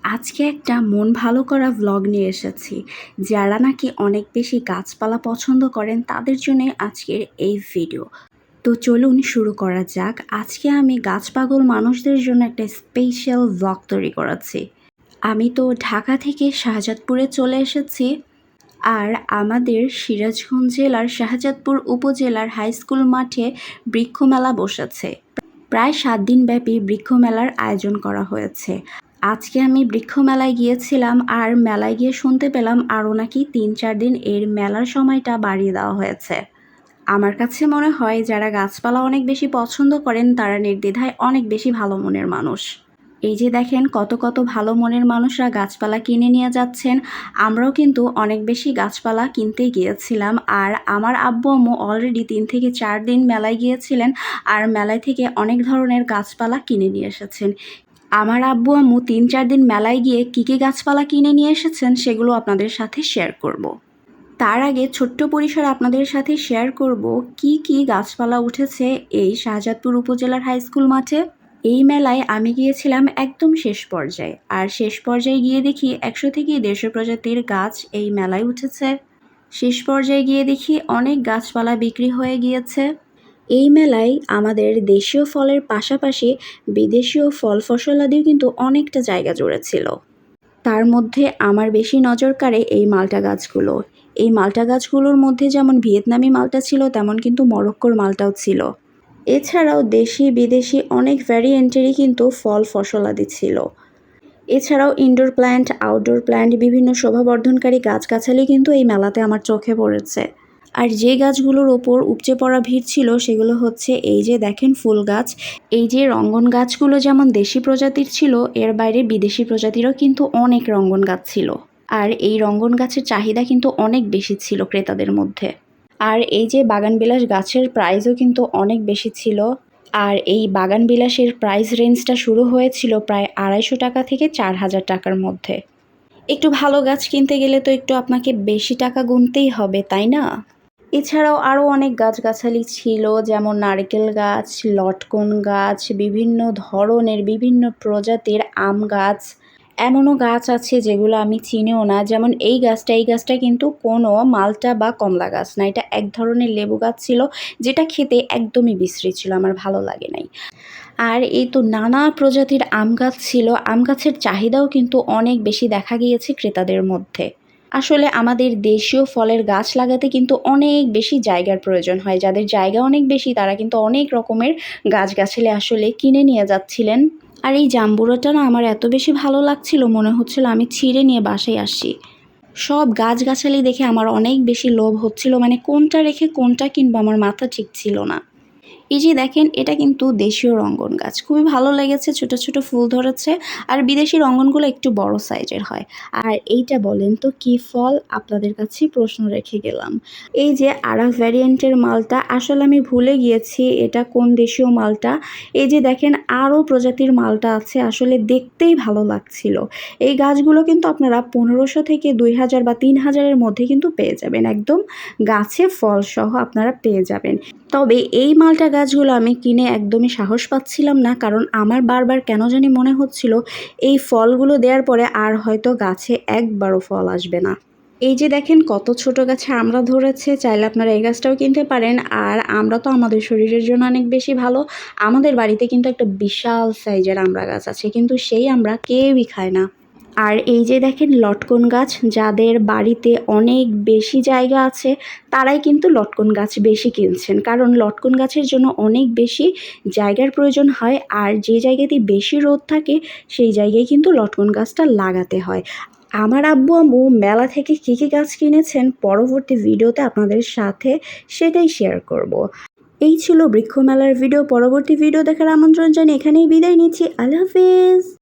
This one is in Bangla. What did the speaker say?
আজকে একটা মন ভালো করা ভ্লগ নিয়ে এসেছি। যারা নাকি অনেক বেশি গাছপালা পছন্দ করেন তাদের জন্যে আজকের এই ভিডিও। তো চলুন শুরু করা যাক। আজকে আমি গাছ পাগল মানুষদের জন্য একটা স্পেশাল ভ্লগ তৈরি করেছি। আমি তো ঢাকা থেকে শাহজাদপুরে চলে এসেছি। আর আমাদের সিরাজগঞ্জ জেলার শাহজাদপুর উপজেলার হাই স্কুল মাঠে বৃক্ষমেলা বসেছে। প্রায় 7 দিনব্যাপী বৃক্ষমেলার আয়োজন করা হয়েছে। আজকে আমি বৃক্ষমেলায় গিয়েছিলাম আর মেলায় গিয়ে শুনতে পেলাম আরও নাকি 3-4 দিন এর মেলার সময়টা বাড়িয়ে দেওয়া হয়েছে। আমার কাছে মনে হয় যারা গাছপালা অনেক বেশি পছন্দ করেন তারা নির্দ্বিধায় অনেক বেশি ভালো মনের মানুষ। এই যে দেখেন কত কত ভালো মনের মানুষরা গাছপালা কিনে নিয়ে যাচ্ছেন। আমরাও কিন্তু অনেক বেশি গাছপালা কিনতে গিয়েছিলাম। আর আমার আব্বু আম্মু অলরেডি 3 থেকে 4 দিন মেলায় গিয়েছিলেন আর মেলায় থেকে অনেক ধরনের গাছপালা কিনে নিয়ে এসেছেন। আমার আব্বু আম্মু 3-4 দিন মেলায় গিয়ে কী কী গাছপালা কিনে নিয়ে এসেছেন সেগুলো আপনাদের সাথে শেয়ার করব। তার আগে ছোট্ট পরিসরে আপনাদের সাথে শেয়ার করব কি কি গাছপালা উঠেছে এই শাহজাদপুর উপজেলার হাই স্কুল মাঠে। এই মেলায় আমি গিয়েছিলাম একদম শেষ পর্যায়ে, আর শেষ পর্যায়ে গিয়ে দেখি 100 থেকে 150 প্রজাতির গাছ এই মেলায় উঠেছে। শেষ পর্যায়ে গিয়ে দেখি অনেক গাছপালা বিক্রি হয়ে গিয়েছে। এই মেলায় আমাদের দেশীয় ফলের পাশাপাশি বিদেশীয় ফল ফসলাদিও কিন্তু অনেকটা জায়গা জুড়ে ছিল। তার মধ্যে আমার বেশি নজর কাড়ে এই মাল্টা গাছগুলো। এই মাল্টা গাছগুলোর মধ্যে যেমন ভিয়েতনামি মাল্টা ছিল তেমন কিন্তু মরক্কোর মাল্টাও ছিল। এছাড়াও দেশি বিদেশি অনেক ভ্যারিয়েন্টেরই কিন্তু ফল ফসলাদি ছিল। এছাড়াও ইনডোর প্ল্যান্ট, আউটডোর প্ল্যান্ট, বিভিন্ন শোভাবর্ধনকারী গাছগাছালি কিন্তু এই মেলাতে আমার চোখে পড়েছে। আর যে গাছগুলোর ওপর উপচে পড়া ভিড় ছিল সেগুলো হচ্ছে এই যে দেখেন ফুল গাছ। এই যে রঙ্গন গাছগুলো যেমন দেশি প্রজাতির ছিল, এর বাইরে বিদেশি প্রজাতিরও কিন্তু অনেক রঙ্গন গাছ ছিল। আর এই রঙ্গন গাছের চাহিদা কিন্তু অনেক বেশি ছিল ক্রেতাদের মধ্যে। আর এই যে বাগানবিলাস গাছের প্রাইসও কিন্তু অনেক বেশি ছিল। আর এই বাগানবিলাসের প্রাইস রেঞ্জটা শুরু হয়েছিল প্রায় 250 টাকা থেকে 4000 টাকার মধ্যে। একটু ভালো গাছ কিনতে গেলে তো একটু আপনাকে বেশি টাকা গুনতেই হবে, তাই না? এছাড়াও আরও অনেক গাছগাছালি ছিল, যেমন নারকেল গাছ, লটকন গাছ, বিভিন্ন ধরনের বিভিন্ন প্রজাতির আম গাছ। এমনও গাছ আছে যেগুলো আমি চিনিও না, যেমন এই গাছটা কিন্তু কোনো মালটা বা কমলা গাছ না, এটা এক ধরনের লেবু গাছ ছিল যেটা খেতে একদমই বিশ্রী ছিল, আমার ভালো লাগে নাই। আর এই তো নানা প্রজাতির আম গাছ ছিল। আম গাছের চাহিদাও কিন্তু অনেক বেশি দেখা গিয়েছে ক্রেতাদের মধ্যে। আসলে আমাদের দেশীয় ফলের গাছ লাগাতে কিন্তু অনেক বেশি জায়গার প্রয়োজন হয়। যাদের জায়গা অনেক বেশি তারা কিন্তু অনেক রকমের গাছগাছালি আসলে কিনে নিয়ে যাচ্ছিলেন। আর এই জাম্বুরাটা না আমার এত বেশি ভালো লাগছিল, মনে হচ্ছিল আমি ছিঁড়ে নিয়ে বাসায় আসি। সব গাছগাছালি দেখে আমার অনেক বেশি লোভ হচ্ছিল, মানে কোনটা রেখে কোনটা কিনবো আমার মাথা ঠিক ছিল না। এই যে দেখেন এটা কিন্তু দেশীয় রঙ্গন গাছ, খুবই ভালো লেগেছে, ছোট ছোট ফুল ধরেছে। আর বিদেশি রঙ্গনগুলো একটু বড় সাইজের হয়। আর এইটা বলেন তো কি ফল, আপনাদের কাছে প্রশ্ন রেখে গেলাম। এই যে আরেক ভ্যারিয়েন্টের মালটা, আসলে আমি ভুলে গিয়েছি এটা কোন দেশীয় মালটা। এই যে দেখেন আরও প্রজাতির মালটা আছে, আসলে দেখতেই ভালো লাগছিল। এই গাছগুলো কিন্তু আপনারা 1500 থেকে 2000 বা 3000-এর মধ্যে কিন্তু পেয়ে যাবেন, একদম গাছে ফল সহ আপনারা পেয়ে যাবেন। তবে এই মালটা গাছগুলো আমি কিনে একদমই সাহস পাচ্ছিলাম না, কারণ আমার বারবার কেন জানি মনে হচ্ছিল এই ফলগুলো দেওয়ার পরে আর হয়তো গাছে একবারও ফল আসবে না। এই যে দেখেন কত ছোট গাছে আমড়া ধরেছে, চাইলে আপনারা এই গাছটাও কিনতে পারেন। আর আমরা তো আমাদের শরীরের জন্য অনেক বেশি ভালো। আমাদের বাড়িতে কিন্তু একটা বিশাল সাইজের আমড়া গাছ আছে, কিন্তু সেই আমড়া কেউই খায় না। আর এই যে দেখেন লটকন গাছ, যাদের বাড়িতে অনেক বেশি জায়গা আছে তারাই কিন্তু লটকন গাছ বেশি কিনছেন, কারণ লটকন গাছের জন্য অনেক বেশি জায়গার প্রয়োজন হয়। আর যে জায়গাতে বেশি রোদ থাকে সেই জায়গায় কিন্তু লটকন গাছটা লাগাতে হয়। আমার আব্বু আম্মু মেলা থেকে কী কী গাছ কিনেছেন পরবর্তী ভিডিওতে আপনাদের সাথে সেটাই শেয়ার করব। এই ছিল বৃক্ষ মেলার ভিডিও। পরবর্তী ভিডিও দেখার আমন্ত্রণ জানিয়ে এখানেই বিদায় নিচ্ছি। আল্লাহ হাফিজ।